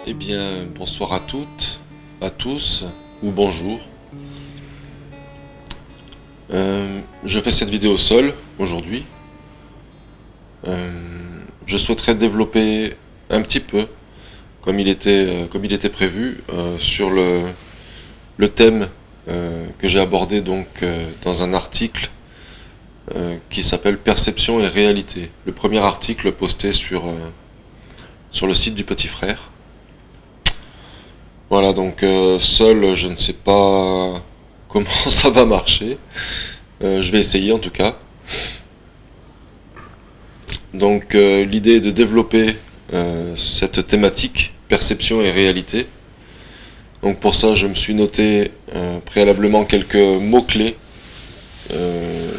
Eh bien, bonsoir à toutes, à tous, ou bonjour. Je fais cette vidéo seul aujourd'hui. Je souhaiterais développer un petit peu, comme il était prévu, sur le thème que j'ai abordé donc dans un article qui s'appelle Perception et réalité. Le premier article posté sur le site du Petit Frère. Voilà, donc seul, je ne sais pas comment ça va marcher. Je vais essayer en tout cas. Donc l'idée est de développer cette thématique, perception et réalité. Donc pour ça, je me suis noté préalablement quelques mots-clés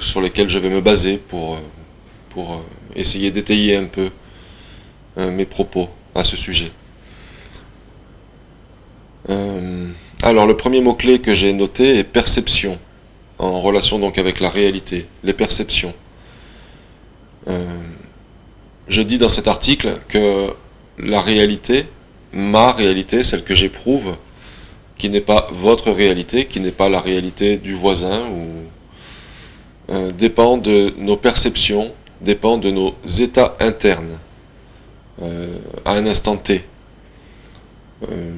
sur lesquels je vais me baser pour essayer d'étayer un peu mes propos à ce sujet. Alors le premier mot-clé que j'ai noté est perception, en relation donc avec la réalité, les perceptions. Je dis dans cet article que la réalité, ma réalité, celle que j'éprouve, qui n'est pas votre réalité, qui n'est pas la réalité du voisin, dépend de nos perceptions, dépend de nos états internes à un instant T.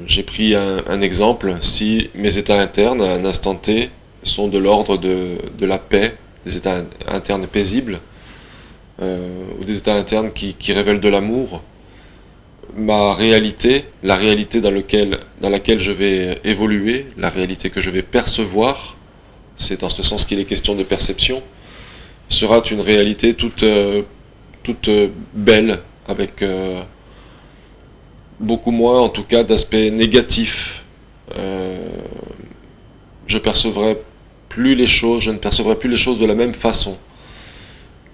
J'ai pris un exemple, si mes états internes à un instant T sont de l'ordre de la paix, des états internes paisibles, ou des états internes qui révèlent de l'amour, ma réalité, la réalité dans laquelle je vais évoluer, la réalité que je vais percevoir, c'est dans ce sens qu'il est question de perception, sera une réalité toute belle, avec beaucoup moins en tout cas d'aspects négatifs. Je ne percevrai plus les choses de la même façon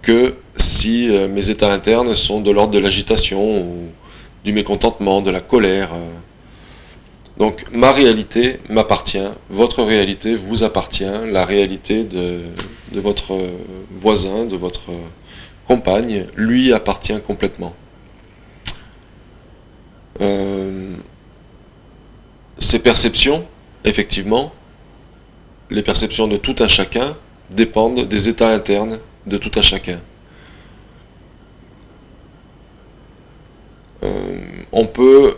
que si mes états internes sont de l'ordre de l'agitation ou du mécontentement, de la colère. Donc ma réalité m'appartient, votre réalité vous appartient, la réalité de votre voisin, de votre compagne, lui appartient complètement. Ces perceptions, effectivement, les perceptions de tout un chacun dépendent des états internes de tout un chacun. On peut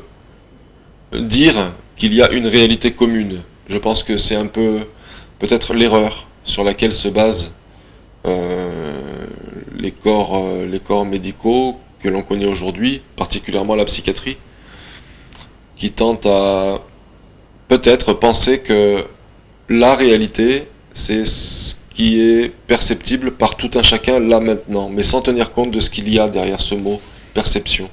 dire qu'il y a une réalité commune. Je pense que c'est un peu peut-être l'erreur sur laquelle se basent les corps médicaux que l'on connaît aujourd'hui, particulièrement la psychiatrie, qui tente à peut-être penser que la réalité, c'est ce qui est perceptible par tout un chacun là maintenant, mais sans tenir compte de ce qu'il y a derrière ce mot perception.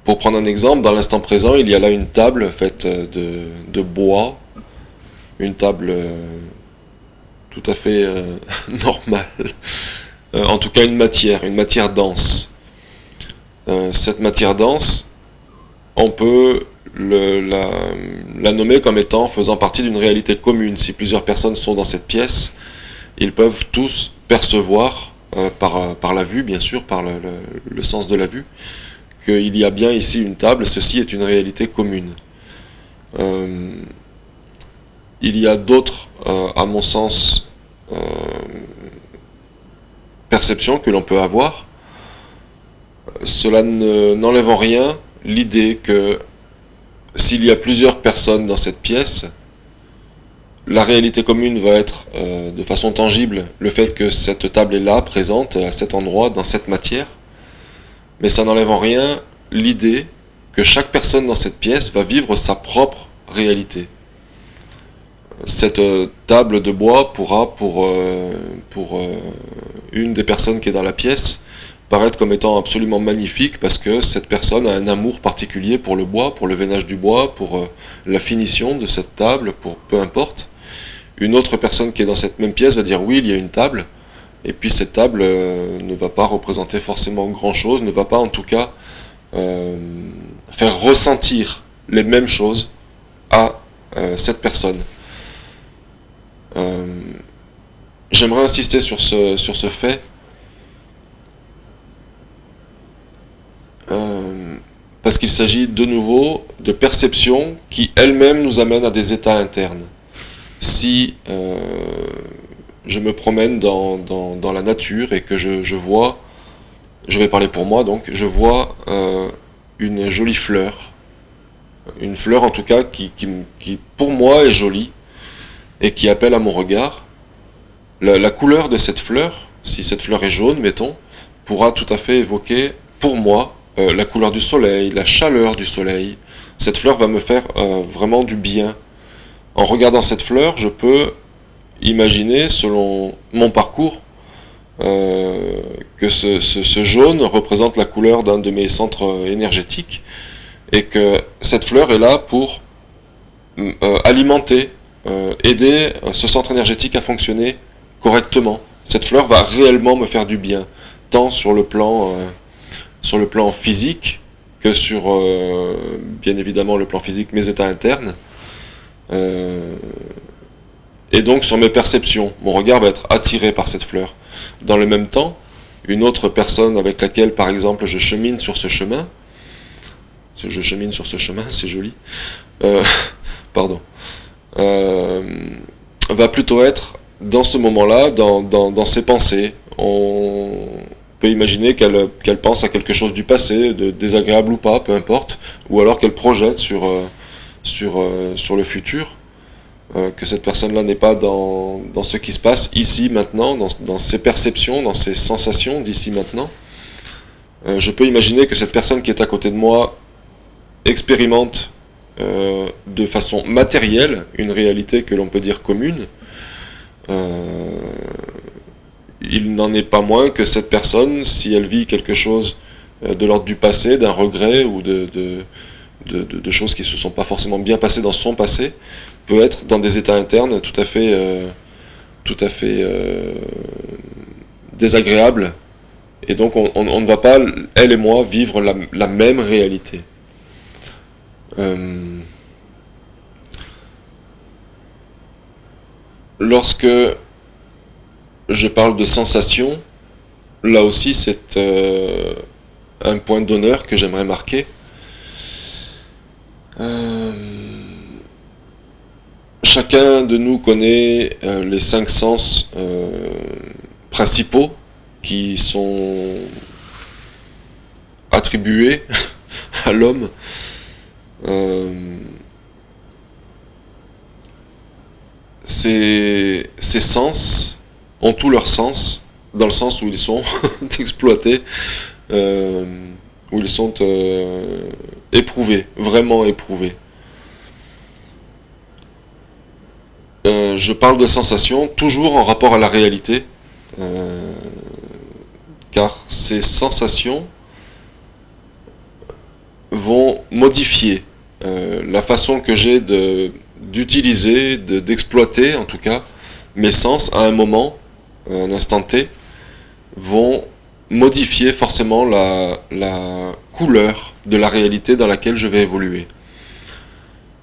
Pour prendre un exemple, dans l'instant présent, il y a là une table faite de bois, une table tout à fait normale, en tout cas une matière dense. Cette matière dense, on peut la nommer comme étant faisant partie d'une réalité commune. Si plusieurs personnes sont dans cette pièce, ils peuvent tous percevoir, par la vue bien sûr, par le sens de la vue, qu'il y a bien ici une table, ceci est une réalité commune. Il y a d'autres, à mon sens, perceptions que l'on peut avoir. Cela n'enlève en rien l'idée que s'il y a plusieurs personnes dans cette pièce, la réalité commune va être de façon tangible le fait que cette table est là, présente à cet endroit, dans cette matière, mais ça n'enlève en rien l'idée que chaque personne dans cette pièce va vivre sa propre réalité. Cette table de bois pourra, pour une des personnes qui est dans la pièce, paraître comme étant absolument magnifique parce que cette personne a un amour particulier pour le bois, pour le veinage du bois, pour la finition de cette table, pour peu importe. Une autre personne qui est dans cette même pièce va dire oui, il y a une table, et puis cette table ne va pas représenter forcément grand chose, ne va pas en tout cas faire ressentir les mêmes choses à cette personne. J'aimerais insister sur ce fait. parce qu'il s'agit de nouveau de perceptions qui elles-mêmes nous amènent à des états internes. Si je me promène dans la nature et que je vois, je vais parler pour moi donc, je vois une jolie fleur, une fleur en tout cas qui pour moi est jolie et qui appelle à mon regard. La couleur de cette fleur, si cette fleur est jaune, mettons, pourra tout à fait évoquer, pour moi, la couleur du soleil, la chaleur du soleil. Cette fleur va me faire vraiment du bien. En regardant cette fleur, je peux imaginer, selon mon parcours, que ce jaune représente la couleur d'un de mes centres énergétiques, et que cette fleur est là pour alimenter, aider ce centre énergétique à fonctionner correctement. Cette fleur va réellement me faire du bien, tant sur le plan physique que sur, bien évidemment, le plan physique, mes états internes, et donc sur mes perceptions. Mon regard va être attiré par cette fleur. Dans le même temps, une autre personne avec laquelle, par exemple, je chemine sur ce chemin, c'est joli, pardon, va plutôt être dans ce moment-là, dans ses pensées. On peut imaginer qu'elle pense à quelque chose du passé, de désagréable ou pas, peu importe, ou alors qu'elle projette sur le futur, que cette personne-là n'est pas dans ce qui se passe ici, maintenant, dans ses perceptions, dans ses sensations d'ici, maintenant. Je peux imaginer que cette personne qui est à côté de moi expérimente de façon matérielle une réalité que l'on peut dire commune. Il n'en est pas moins que cette personne, si elle vit quelque chose de l'ordre du passé, d'un regret ou de choses qui ne se sont pas forcément bien passées dans son passé, peut être dans des états internes tout à fait désagréables. Et donc on ne va pas, elle et moi, vivre la même réalité. Lorsque je parle de sensation, là aussi c'est un point d'honneur que j'aimerais marquer. Chacun de nous connaît les 5 sens principaux qui sont attribués à l'homme. Ces sens ont tous leurs sens, dans le sens où ils sont exploités, où ils sont éprouvés, vraiment éprouvés. Je parle de sensations toujours en rapport à la réalité, car ces sensations vont modifier la façon que j'ai d'utiliser, d'exploiter en tout cas, mes sens à un moment, un instant T, vont modifier forcément la couleur de la réalité dans laquelle je vais évoluer.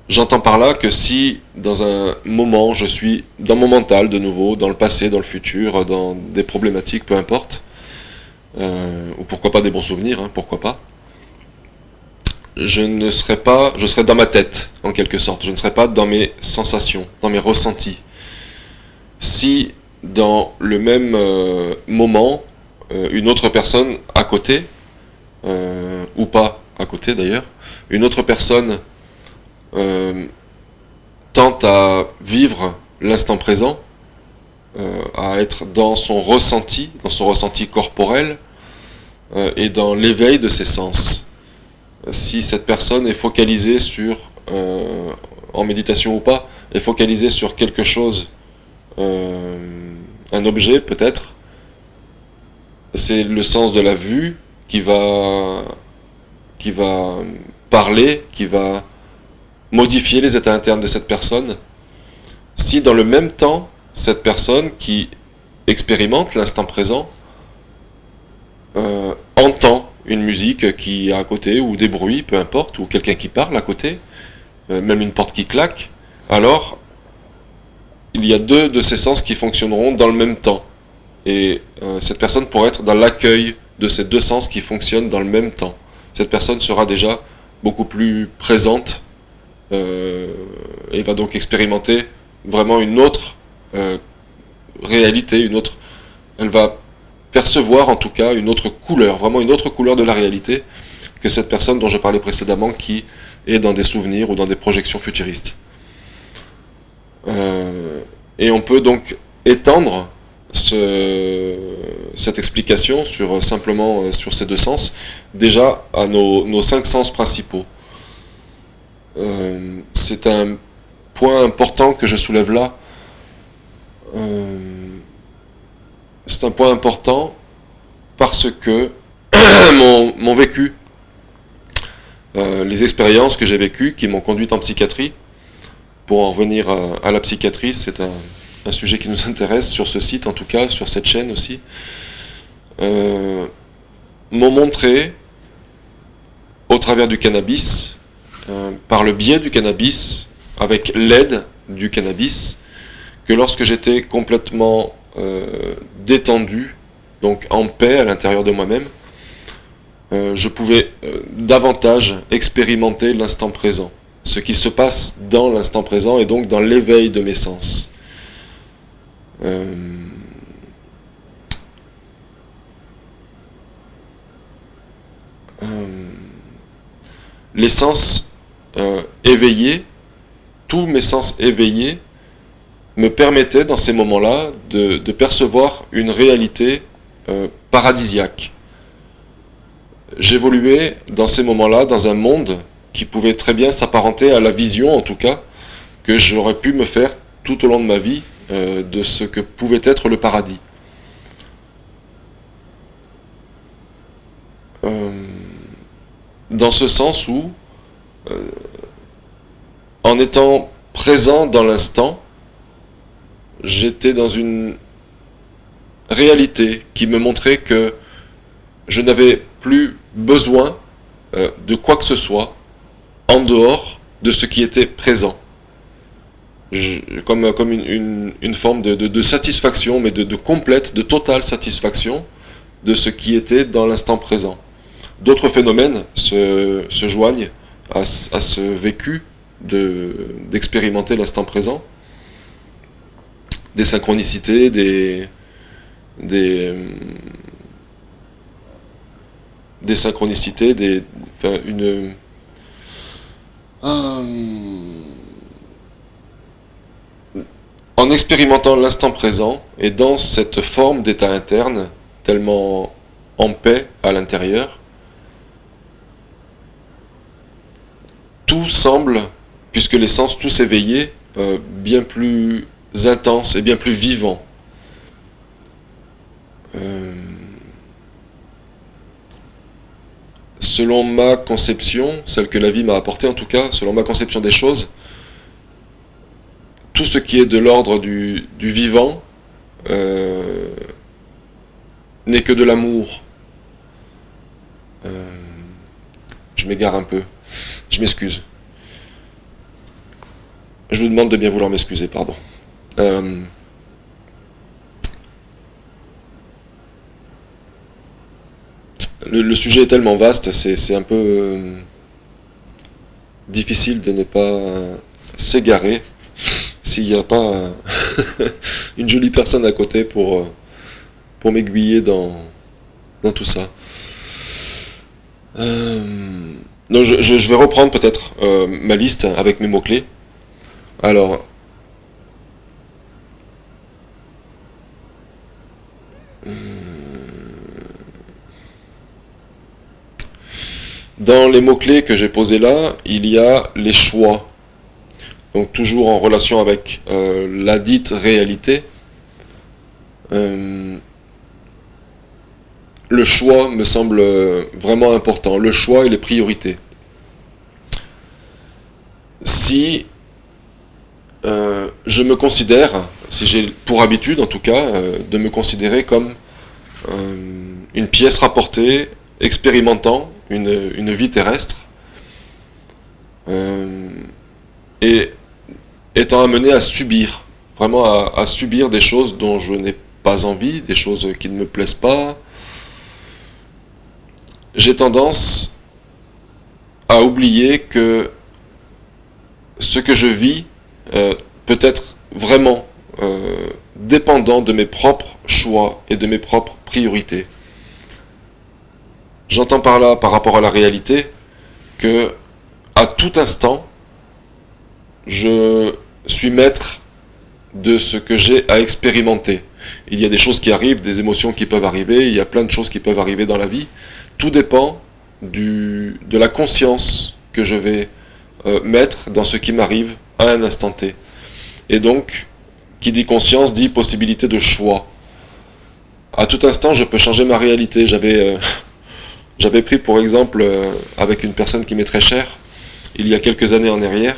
J'entends par là que si, dans un moment, je suis dans mon mental, de nouveau, dans le passé, dans le futur, dans des problématiques, peu importe, ou pourquoi pas des bons souvenirs, hein, pourquoi pas, je serai dans ma tête, en quelque sorte, je ne serai pas dans mes sensations, dans mes ressentis. Si, dans le même moment, une autre personne à côté, ou pas à côté d'ailleurs, une autre personne tente à vivre l'instant présent, à être dans son ressenti corporel, et dans l'éveil de ses sens. Si cette personne est focalisée sur, en méditation ou pas, est focalisée sur quelque chose, un objet peut-être, c'est le sens de la vue qui va parler, qui va modifier les états internes de cette personne. Si dans le même temps, cette personne qui expérimente l'instant présent entend une musique qui est à côté, ou des bruits, peu importe, ou quelqu'un qui parle à côté, même une porte qui claque, alors il y a 2 de ces sens qui fonctionneront dans le même temps. Et cette personne pourrait être dans l'accueil de ces 2 sens qui fonctionnent dans le même temps. cette personne sera déjà beaucoup plus présente et va donc expérimenter vraiment une autre réalité, elle va percevoir en tout cas une autre couleur, vraiment une autre couleur de la réalité que cette personne dont je parlais précédemment qui est dans des souvenirs ou dans des projections futuristes. Et on peut donc étendre cette explication simplement sur ces deux sens, déjà à nos 5 sens principaux. C'est un point important que je soulève là. C'est un point important parce que mon vécu, les expériences que j'ai vécues qui m'ont conduite en psychiatrie, pour en revenir à la psychiatrie, c'est un sujet qui nous intéresse sur ce site, en tout cas, sur cette chaîne aussi, m'ont montré, au travers du cannabis, par le biais du cannabis, avec l'aide du cannabis, que lorsque j'étais complètement détendu, donc en paix à l'intérieur de moi-même, je pouvais davantage expérimenter l'instant présent, ce qui se passe dans l'instant présent et donc dans l'éveil de mes sens. Les sens éveillés, tous mes sens éveillés, me permettaient dans ces moments-là de percevoir une réalité paradisiaque. J'évoluais dans ces moments-là dans un monde qui pouvait très bien s'apparenter à la vision, en tout cas, que j'aurais pu me faire tout au long de ma vie de ce que pouvait être le paradis. Dans ce sens où, en étant présent dans l'instant, j'étais dans une réalité qui me montrait que je n'avais plus besoin de quoi que ce soit en dehors de ce qui était présent. Comme une forme de satisfaction, mais de complète, de totale satisfaction de ce qui était dans l'instant présent. D'autres phénomènes se joignent à ce vécu d'expérimenter l'instant présent. Des synchronicités, des synchronicités, en expérimentant l'instant présent et dans cette forme d'état interne, tellement en paix à l'intérieur, tout semble, puisque les sens tous éveillés, bien plus intense et bien plus vivant. Selon ma conception, celle que la vie m'a apportée en tout cas, selon ma conception des choses, tout ce qui est de l'ordre du vivant n'est que de l'amour. Je m'égare un peu, je m'excuse. Je vous demande de bien vouloir m'excuser, pardon. Le sujet est tellement vaste, c'est un peu difficile de ne pas s'égarer s'il n'y a pas une jolie personne à côté pour m'aiguiller dans tout ça. Donc je vais reprendre peut-être ma liste avec mes mots-clés. Alors, dans les mots-clés que j'ai posés là, il y a les choix. Donc toujours en relation avec la dite réalité. Le choix me semble vraiment important. Le choix et les priorités. Si je me considère, si j'ai pour habitude en tout cas, de me considérer comme une pièce rapportée, expérimentant une vie terrestre, et étant amené à subir, vraiment à subir des choses dont je n'ai pas envie, des choses qui ne me plaisent pas, j'ai tendance à oublier que ce que je vis peut être vraiment dépendant de mes propres choix et de mes propres priorités. J'entends par là, par rapport à la réalité, que à tout instant, je suis maître de ce que j'ai à expérimenter. Il y a des choses qui arrivent, des émotions qui peuvent arriver, il y a plein de choses qui peuvent arriver dans la vie. Tout dépend de la conscience que je vais mettre dans ce qui m'arrive à un instant T. Et donc, qui dit conscience dit possibilité de choix. À tout instant, je peux changer ma réalité. J'avais pris pour exemple, avec une personne qui m'est très chère, il y a quelques années en arrière,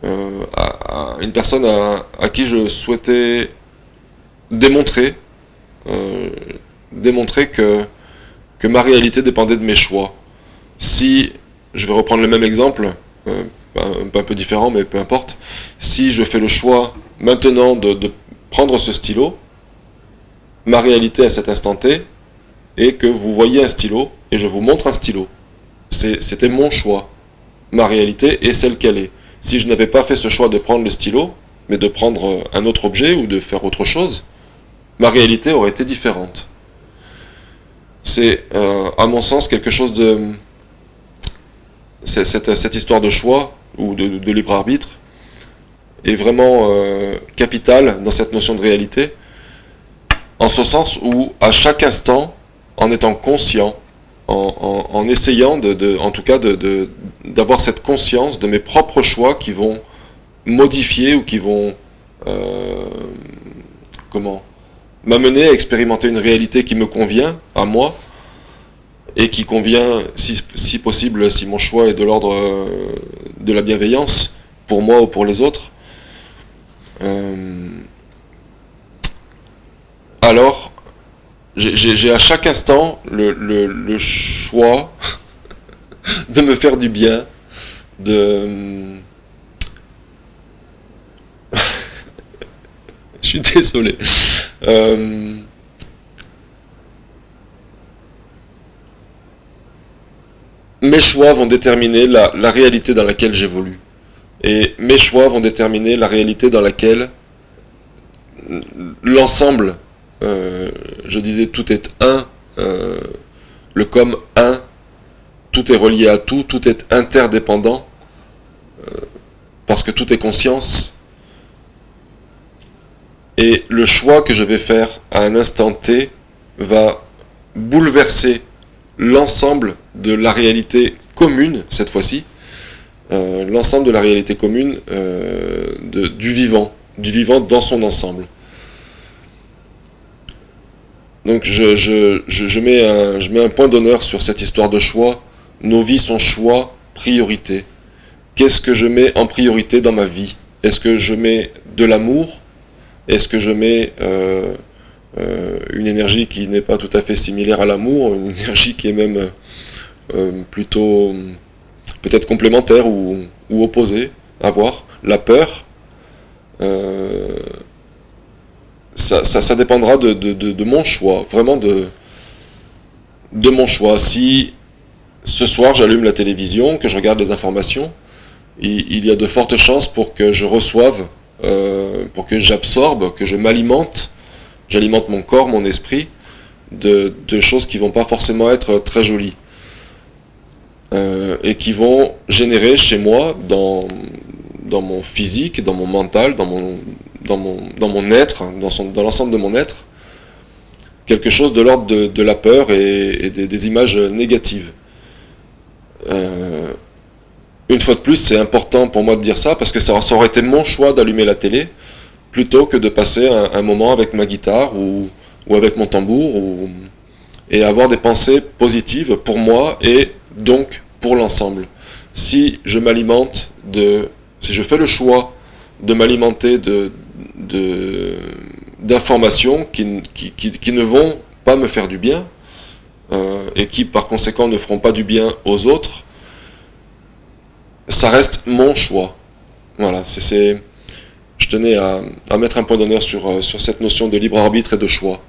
une personne à qui je souhaitais démontrer que ma réalité dépendait de mes choix. Si, je vais reprendre le même exemple, un peu différent, mais peu importe, si je fais le choix maintenant de prendre ce stylo, ma réalité à cet instant T est que vous voyez un stylo et je vous montre un stylo. C'était mon choix. Ma réalité est celle qu'elle est. Si je n'avais pas fait ce choix de prendre le stylo, mais de prendre un autre objet ou de faire autre chose, ma réalité aurait été différente. C'est, à mon sens, quelque chose de... Cette histoire de choix, ou de libre arbitre, est vraiment capitale dans cette notion de réalité, en ce sens où, à chaque instant, en étant conscient, en essayant, en tout cas, d'avoir cette conscience de mes propres choix qui vont modifier ou qui vont m'amener à expérimenter une réalité qui me convient à moi et qui convient, si possible, si mon choix est de l'ordre de la bienveillance pour moi ou pour les autres, alors j'ai à chaque instant le choix de me faire du bien, je suis désolé. Mes choix vont déterminer la réalité dans laquelle j'évolue. Et mes choix vont déterminer la réalité dans laquelle l'ensemble, je disais tout est un, le comme un, tout est relié à tout, tout est interdépendant, parce que tout est conscience. Et le choix que je vais faire à un instant T va bouleverser l'ensemble de la réalité commune, cette fois-ci, l'ensemble de la réalité commune du vivant dans son ensemble. Donc je mets un point d'honneur sur cette histoire de choix. Nos vies sont choix, priorité. Qu'est-ce que je mets en priorité dans ma vie? Est-ce que je mets de l'amour? Est-ce que je mets une énergie qui n'est pas tout à fait similaire à l'amour, une énergie qui est même plutôt peut-être complémentaire ou opposée à voir? La peur, ça dépendra de mon choix, vraiment de mon choix. Si ce soir j'allume la télévision, que je regarde les informations, il y a de fortes chances pour que je reçoive, pour que j'absorbe, que je j'alimente mon corps, mon esprit, de choses qui vont pas forcément être très jolies. Et qui vont générer chez moi, dans mon physique, dans mon mental, dans mon être, dans l'ensemble de mon être, quelque chose de l'ordre de la peur et des images négatives. Une fois de plus, c'est important pour moi de dire ça, parce que ça aurait été mon choix d'allumer la télé, plutôt que de passer un moment avec ma guitare, ou avec mon tambour, et avoir des pensées positives pour moi, et donc pour l'ensemble. Si je m'alimente si je fais le choix de m'alimenter d'informations qui ne vont pas me faire du bien, et qui par conséquent ne feront pas du bien aux autres, ça reste mon choix. Voilà, je tenais à mettre un point d'honneur sur cette notion de libre arbitre et de choix.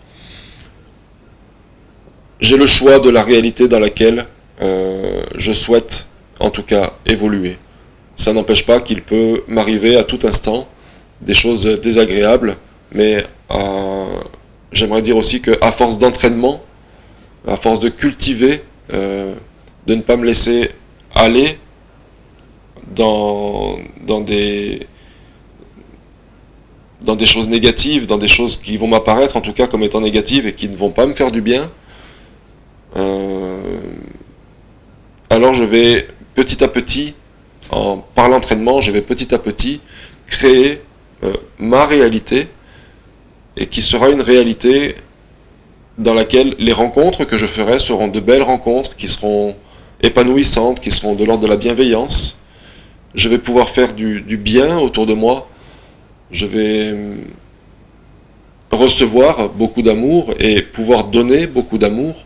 J'ai le choix de la réalité dans laquelle je souhaite en tout cas, évoluer. Ça n'empêche pas qu'il peut m'arriver à tout instant des choses désagréables, mais j'aimerais dire aussi qu'à force d'entraînement, à force de cultiver, de ne pas me laisser aller dans des choses négatives, dans des choses qui vont m'apparaître en tout cas comme étant négatives et qui ne vont pas me faire du bien, alors je vais petit à petit, par l'entraînement, je vais petit à petit créer ma réalité, et qui sera une réalité dans laquelle les rencontres que je ferai seront de belles rencontres, qui seront épanouissantes, qui seront de l'ordre de la bienveillance. Je vais pouvoir faire du bien autour de moi, je vais recevoir beaucoup d'amour et pouvoir donner beaucoup d'amour,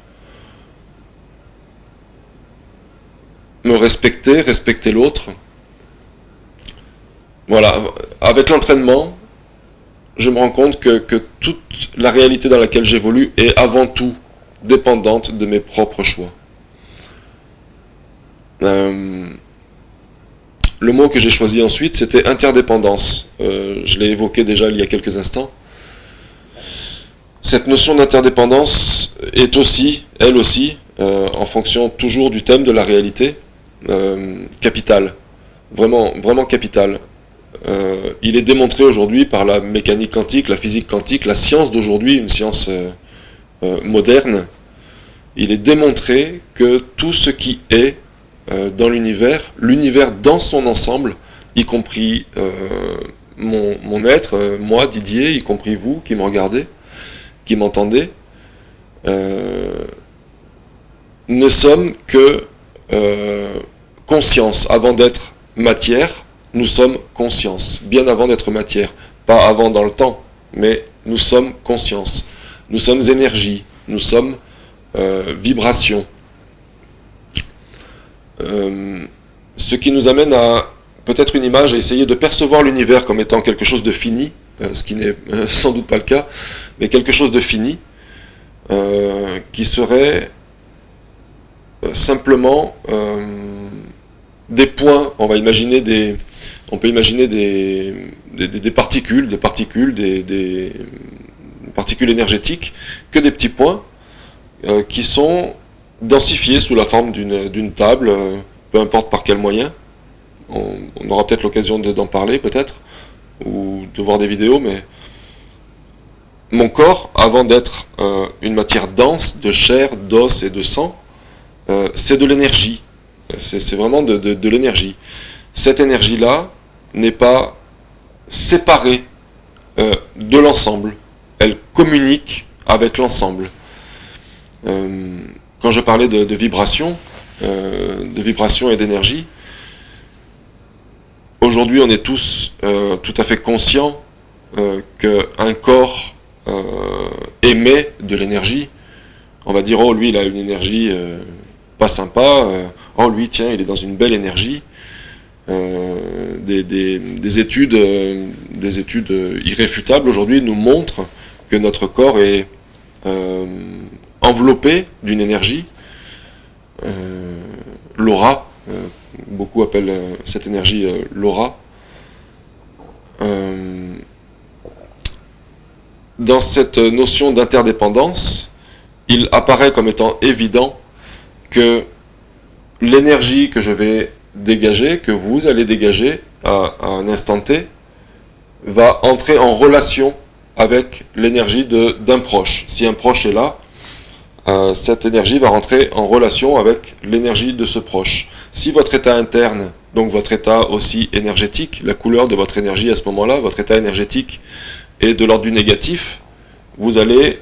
me respecter, respecter l'autre. Voilà, avec l'entraînement, je me rends compte que toute la réalité dans laquelle j'évolue est avant tout dépendante de mes propres choix. Le mot que j'ai choisi ensuite, c'était interdépendance. Je l'ai évoqué déjà il y a quelques instants. Cette notion d'interdépendance est aussi, elle aussi, en fonction toujours du thème de la réalité, capitale. Vraiment, vraiment capitale. Il est démontré aujourd'hui par la mécanique quantique, la physique quantique, la science d'aujourd'hui, une science moderne. Il est démontré que tout ce qui est dans l'univers dans son ensemble, y compris mon être, moi Didier, y compris vous qui me regardez, qui m'entendez, ne sommes que conscience. Avant d'être matière, nous sommes conscience, bien avant d'être matière, pas avant dans le temps, mais nous sommes conscience, nous sommes énergie, nous sommes vibration. Ce qui nous amène à peut-être une image, à essayer de percevoir l'univers comme étant quelque chose de fini, ce qui n'est sans doute pas le cas, mais quelque chose de fini, qui serait simplement des points. On peut imaginer des particules, des particules énergétiques, que des petits points qui sont densifiés sous la forme d'une table, peu importe par quel moyen. On aura peut-être l'occasion d'en parler, peut-être, ou de voir des vidéos, mais mon corps, avant d'être une matière dense, de chair, d'os et de sang, c'est de l'énergie. C'est vraiment de l'énergie. Cette énergie-là n'est pas séparée de l'ensemble. Elle communique avec l'ensemble. Quand je parlais de vibration et d'énergie, aujourd'hui on est tous tout à fait conscients qu'un corps émet de l'énergie. On va dire, oh lui il a une énergie pas sympa, oh lui tiens il est dans une belle énergie. Des études irréfutables aujourd'hui nous montrent que notre corps est enveloppé d'une énergie, l'aura, beaucoup appellent cette énergie l'aura. Dans cette notion d'interdépendance, il apparaît comme étant évident que l'énergie que je vais dégager, que vous allez dégager à un instant T, va entrer en relation avec l'énergie d'un proche. Si un proche est là, cette énergie va rentrer en relation avec l'énergie de ce proche. Si votre état interne, donc votre état aussi énergétique, la couleur de votre énergie à ce moment-là, votre état énergétique est de l'ordre du négatif, vous allez,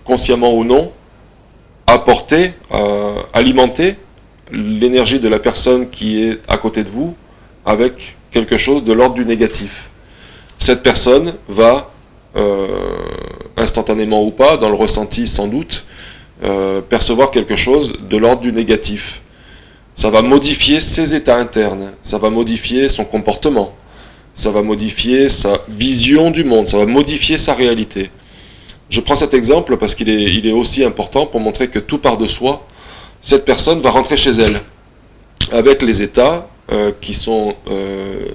consciemment ou non, apporter, alimenter l'énergie de la personne qui est à côté de vous avec quelque chose de l'ordre du négatif. Cette personne va, instantanément ou pas, dans le ressenti sans doute, percevoir quelque chose de l'ordre du négatif. Ça va modifier ses états internes, ça va modifier son comportement, ça va modifier sa vision du monde, ça va modifier sa réalité. Je prends cet exemple parce qu'il est aussi important pour montrer que tout part de soi. Cette personne va rentrer chez elle. avec les états qui sont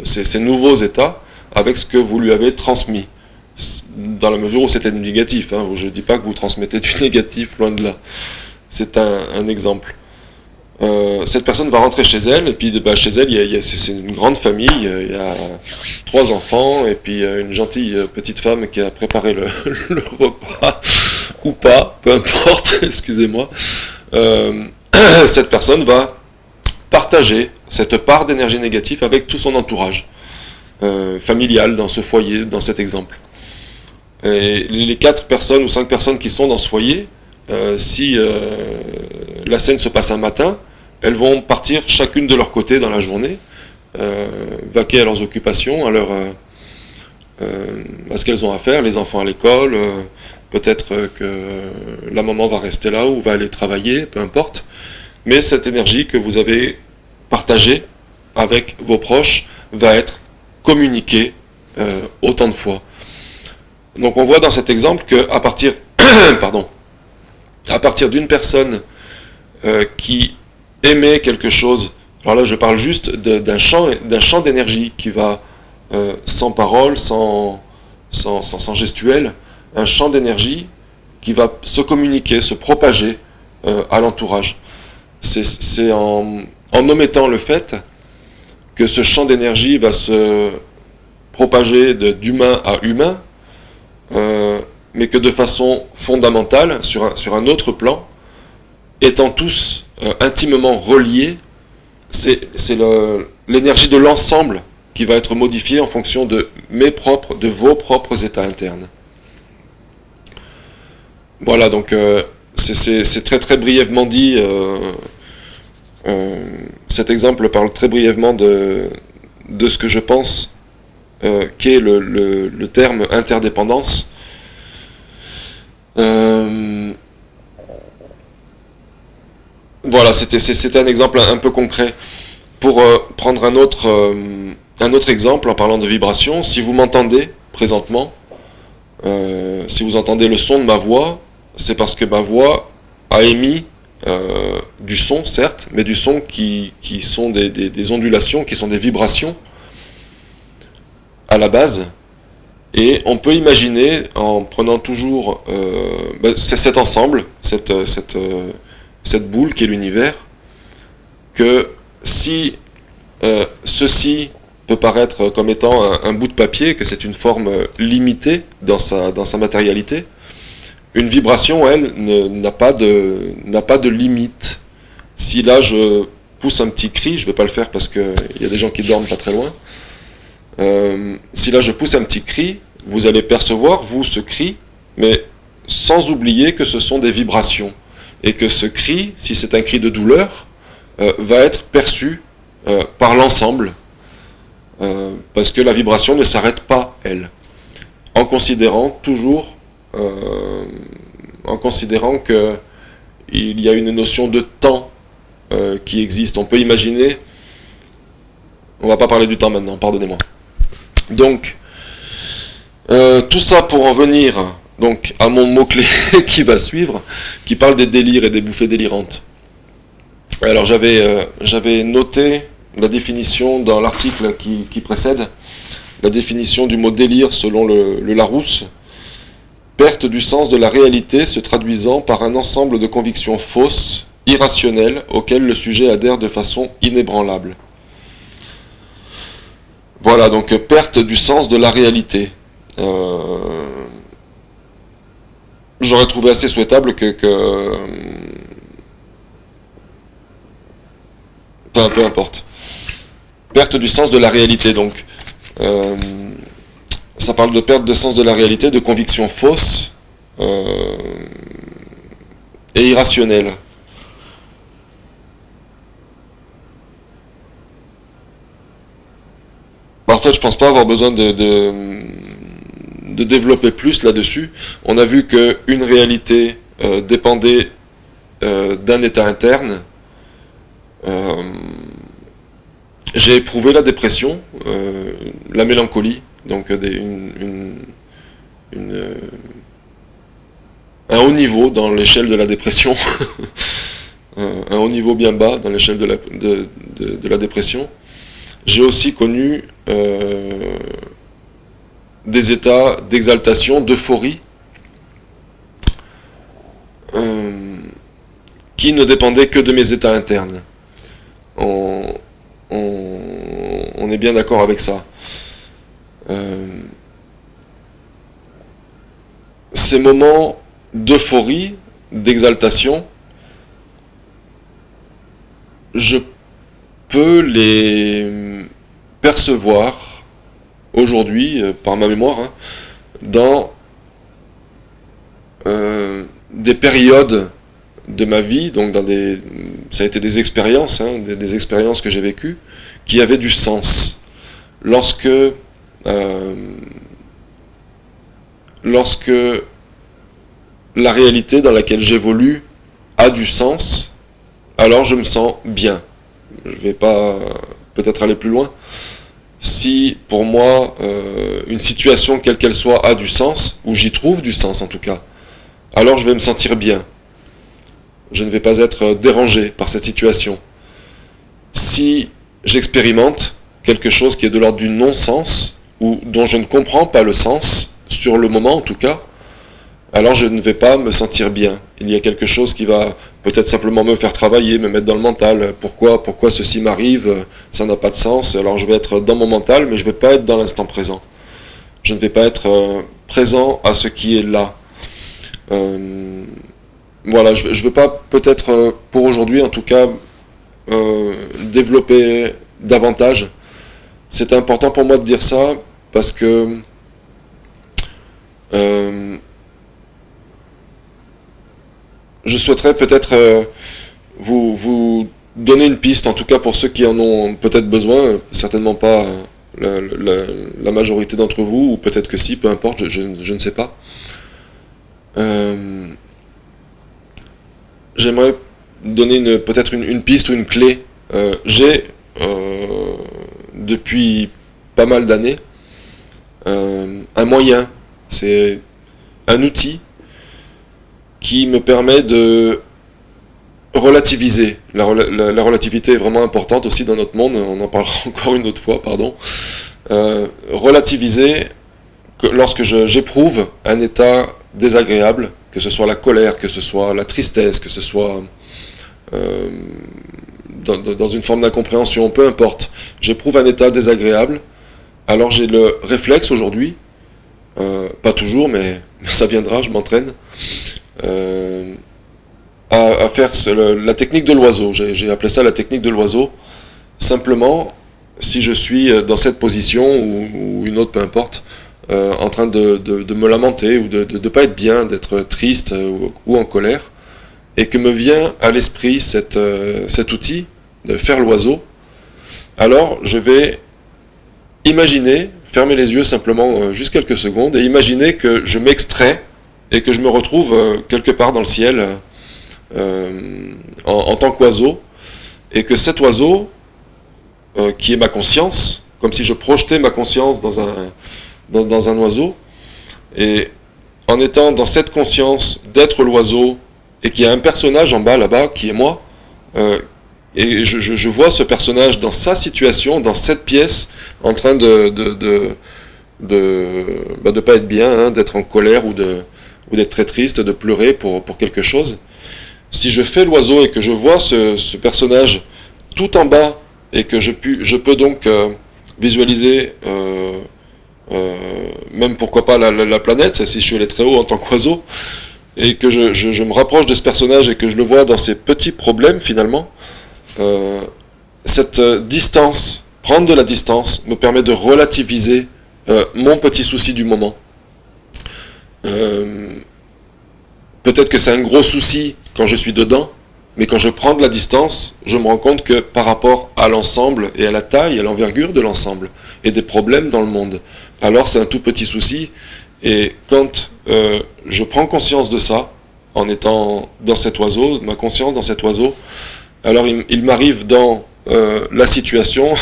ces nouveaux états, avec ce que vous lui avez transmis, dans la mesure où c'était du négatif, hein. Je ne dis pas que vous transmettez du négatif, loin de là, c'est un exemple. Cette personne va rentrer chez elle, et puis chez elle, c'est une grande famille, il y a 3 enfants, et puis une gentille petite femme qui a préparé le repas, ou pas, peu importe, excusez-moi. Cette personne va partager cette part d'énergie négative avec tout son entourage familial dans ce foyer, dans cet exemple. Et les 4 personnes ou 5 personnes qui sont dans ce foyer, si la scène se passe un matin, elles vont partir chacune de leur côté dans la journée, vaquer à leurs occupations, à ce qu'elles ont à faire, les enfants à l'école, peut-être que la maman va rester là ou va aller travailler, peu importe. Mais cette énergie que vous avez partagée avec vos proches va être communiquée autant de fois. Donc on voit dans cet exemple qu'à partir, à partir d'une personne qui émet quelque chose, alors là je parle juste d'un champ d'énergie qui va sans parole, sans gestuelle, un champ d'énergie qui va se communiquer, se propager à l'entourage. C'est en omettant le fait que ce champ d'énergie va se propager d'humain à humain, mais que de façon fondamentale, sur un autre plan, étant tous intimement reliés, c'est l'énergie de l'ensemble qui va être modifiée en fonction de vos propres états internes. Voilà, donc c'est très très brièvement dit. Cet exemple parle très brièvement de ce que je pense qu'est le terme interdépendance. Voilà, c'était un exemple un peu concret. Pour prendre un autre exemple en parlant de vibration, si vous m'entendez présentement, si vous entendez le son de ma voix, c'est parce que ma voix a émis du son, certes, mais du son qui sont des ondulations, qui sont des vibrations à la base. Et on peut imaginer, en prenant toujours cet ensemble, cette boule qui est l'univers, que si ceci peut paraître comme étant un bout de papier, que c'est une forme limitée dans sa matérialité, une vibration, elle, n'a pas de limite. Si là je pousse un petit cri, je ne vais pas le faire parce qu'il y a des gens qui dorment pas très loin, si là je pousse un petit cri, vous allez percevoir, vous, ce cri, mais sans oublier que ce sont des vibrations. Et que ce cri, si c'est un cri de douleur, va être perçu par l'ensemble, parce que la vibration ne s'arrête pas, elle. En considérant toujours, qu'il y a une notion de temps qui existe. On peut imaginer, on ne va pas parler du temps maintenant, pardonnez-moi. Donc, tout ça pour en venir donc à mon mot-clé qui va suivre, qui parle des délires et des bouffées délirantes. Alors j'avais noté la définition dans l'article qui précède, la définition du mot délire selon le Larousse: perte du sens de la réalité se traduisant par un ensemble de convictions fausses, irrationnelles, auxquelles le sujet adhère de façon inébranlable. Voilà, donc perte du sens de la réalité. J'aurais trouvé assez souhaitable que peu importe. Perte du sens de la réalité, donc. Ça parle de perte de sens de la réalité, de convictions fausses et irrationnelles. En fait, je pense pas avoir besoin de développer plus là-dessus. On a vu qu'une réalité dépendait d'un état interne. J'ai éprouvé la dépression, la mélancolie, donc un haut niveau dans l'échelle de la dépression. un haut niveau bien bas dans l'échelle de la dépression. J'ai aussi connu des états d'exaltation, d'euphorie, qui ne dépendaient que de mes états internes. On est bien d'accord avec ça. Ces moments d'euphorie, d'exaltation, je peux les percevoir aujourd'hui, par ma mémoire, hein, dans des périodes de ma vie, donc ça a été des expériences, hein, des expériences que j'ai vécues, qui avaient du sens. Lorsque la réalité dans laquelle j'évolue a du sens, alors je me sens bien. Je ne vais pas peut-être aller plus loin. Si pour moi une situation quelle qu'elle soit a du sens, ou j'y trouve du sens en tout cas, alors je vais me sentir bien. Je ne vais pas être dérangé par cette situation. Si j'expérimente quelque chose qui est de l'ordre du non-sens, ou dont je ne comprends pas le sens, sur le moment en tout cas, alors je ne vais pas me sentir bien. Il y a quelque chose qui va peut-être simplement me faire travailler, me mettre dans le mental. Pourquoi ceci m'arrive? Ça n'a pas de sens. Alors je vais être dans mon mental, mais je ne vais pas être dans l'instant présent. Je ne vais pas être présent à ce qui est là. Voilà, je ne veux pas peut-être pour aujourd'hui en tout cas développer davantage. C'est important pour moi de dire ça parce que je souhaiterais peut-être vous donner une piste, en tout cas pour ceux qui en ont peut-être besoin, certainement pas la majorité d'entre vous, ou peut-être que si, peu importe, je ne sais pas. J'aimerais donner peut-être une piste ou une clé. J'ai, depuis pas mal d'années, un moyen, c'est un outil qui me permet de relativiser. La relativité est vraiment importante aussi dans notre monde, on en parlera encore une autre fois, pardon. Relativiser lorsque j'éprouve un état désagréable, que ce soit la colère, que ce soit la tristesse, que ce soit dans une forme d'incompréhension, peu importe. J'éprouve un état désagréable, alors j'ai le réflexe aujourd'hui, pas toujours, mais ça viendra, je m'entraîne, à faire la technique de l'oiseau. J'ai appelé ça la technique de l'oiseau. Simplement, si je suis dans cette position, ou une autre, peu importe, en train de me lamenter, ou de ne pas être bien, d'être triste ou en colère, et que me vient à l'esprit cet outil de faire l'oiseau, alors je vais imaginer, fermer les yeux simplement juste quelques secondes, et imaginer que je m'extrais et que je me retrouve quelque part dans le ciel en tant qu'oiseau, et que cet oiseau, qui est ma conscience, comme si je projetais ma conscience dans un oiseau, et en étant dans cette conscience d'être l'oiseau, et qu'il y a un personnage en bas là-bas qui est moi, et je vois ce personnage dans sa situation, dans cette pièce, en train de pas être bien, hein, d'être en colère ou d'être très triste, de pleurer pour quelque chose. Si je fais l'oiseau et que je vois ce personnage tout en bas, et que je peux donc visualiser même pourquoi pas la planète, si je suis allé très haut en tant qu'oiseau, et que je me rapproche de ce personnage et que je le vois dans ses petits problèmes finalement, cette distance, prendre de la distance, me permet de relativiser mon petit souci du moment. Peut-être que c'est un gros souci quand je suis dedans, mais quand je prends de la distance, je me rends compte que par rapport à l'ensemble et à la taille, à l'envergure de l'ensemble et des problèmes dans le monde, alors c'est un tout petit souci. Et quand je prends conscience de ça, en étant dans cet oiseau, ma conscience dans cet oiseau, alors il m'arrive dans la situation,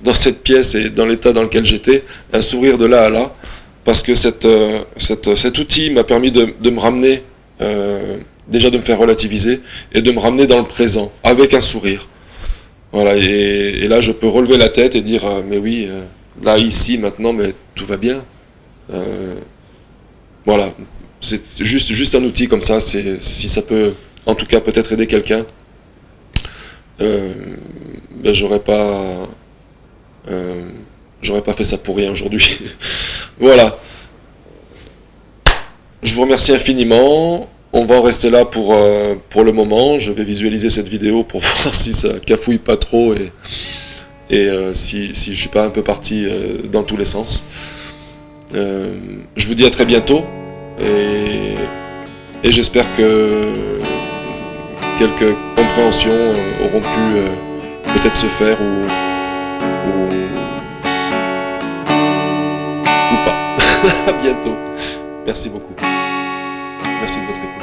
dans cette pièce et dans l'état dans lequel j'étais, un sourire de là à là, parce que cet outil m'a permis de me ramener déjà de me faire relativiser et de me ramener dans le présent, avec un sourire. Voilà, et là je peux relever la tête et dire mais oui, là, ici, maintenant, mais tout va bien. Voilà, c'est juste un outil comme ça, si ça peut en tout cas peut-être aider quelqu'un, ben j'aurais pas fait ça pour rien aujourd'hui. Voilà. Je vous remercie infiniment. On va en rester là pour le moment. Je vais visualiser cette vidéo pour voir si ça cafouille pas trop et si je suis pas un peu parti dans tous les sens. Je vous dis à très bientôt et j'espère que quelques compréhensions auront pu peut-être se faire ou pas. À bientôt. Merci beaucoup. Merci de votre écoute.